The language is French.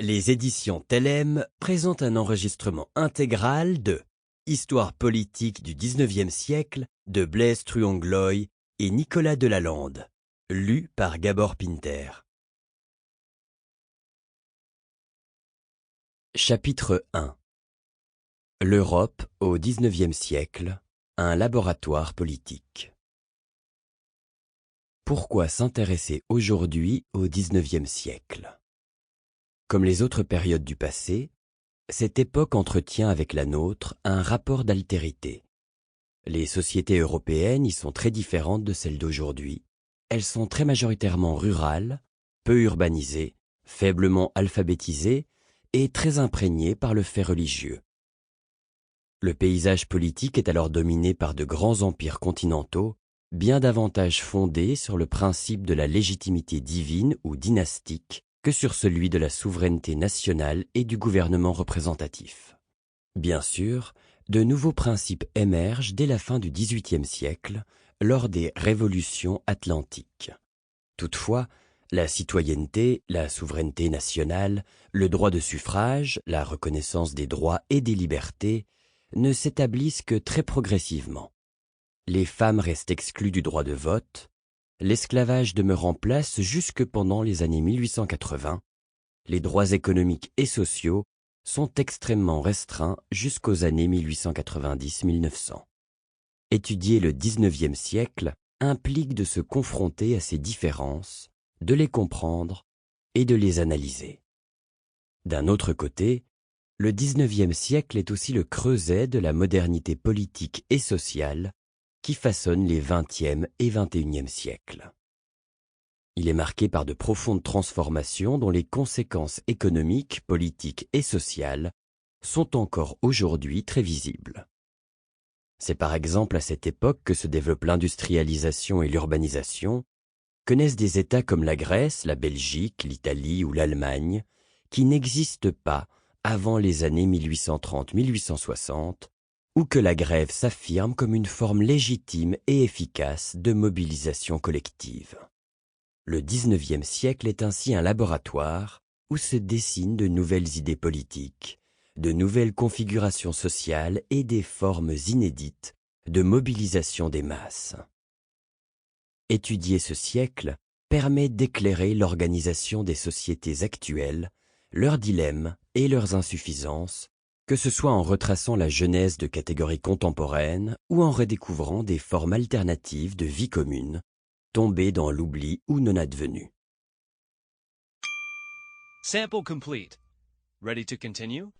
Les éditions Tellem présentent un enregistrement intégral de Histoire politique du XIXe siècle de Blaise Truong-Loy et Nicolas Delalande, lu par Gabor Pinter. Chapitre 1. L'Europe au XIXe siècle, un laboratoire politique. Pourquoi s'intéresser aujourd'hui au XIXe siècle? Comme les autres périodes du passé, cette époque entretient avec la nôtre un rapport d'altérité. Les sociétés européennes y sont très différentes de celles d'aujourd'hui. Elles sont très majoritairement rurales, peu urbanisées, faiblement alphabétisées et très imprégnées par le fait religieux. Le paysage politique est alors dominé par de grands empires continentaux, bien davantage fondés sur le principe de la légitimité divine ou dynastique que sur celui de la souveraineté nationale et du gouvernement représentatif. Bien sûr, de nouveaux principes émergent dès la fin du XVIIIe siècle, lors des révolutions atlantiques. Toutefois, la citoyenneté, la souveraineté nationale, le droit de suffrage, la reconnaissance des droits et des libertés ne s'établissent que très progressivement. Les femmes restent exclues du droit de vote, l'esclavage demeure en place jusque pendant les années 1880, les droits économiques et sociaux sont extrêmement restreints jusqu'aux années 1890-1900. Étudier le XIXe siècle implique de se confronter à ces différences, de les comprendre et de les analyser. D'un autre côté, le XIXe siècle est aussi le creuset de la modernité politique et sociale qui façonne les XXe et XXIe siècles. Il est marqué par de profondes transformations dont les conséquences économiques, politiques et sociales sont encore aujourd'hui très visibles. C'est par exemple à cette époque que se développe l'industrialisation et l'urbanisation, que naissent des États comme la Grèce, la Belgique, l'Italie ou l'Allemagne, qui n'existent pas avant les années 1830-1860, ou que la grève s'affirme comme une forme légitime et efficace de mobilisation collective. Le XIXe siècle est ainsi un laboratoire où se dessinent de nouvelles idées politiques, de nouvelles configurations sociales et des formes inédites de mobilisation des masses. Étudier ce siècle permet d'éclairer l'organisation des sociétés actuelles, leurs dilemmes et leurs insuffisances, que ce soit en retraçant la genèse de catégories contemporaines ou en redécouvrant des formes alternatives de vie commune, tombées dans l'oubli ou non advenues. Sample complete. Ready to continue?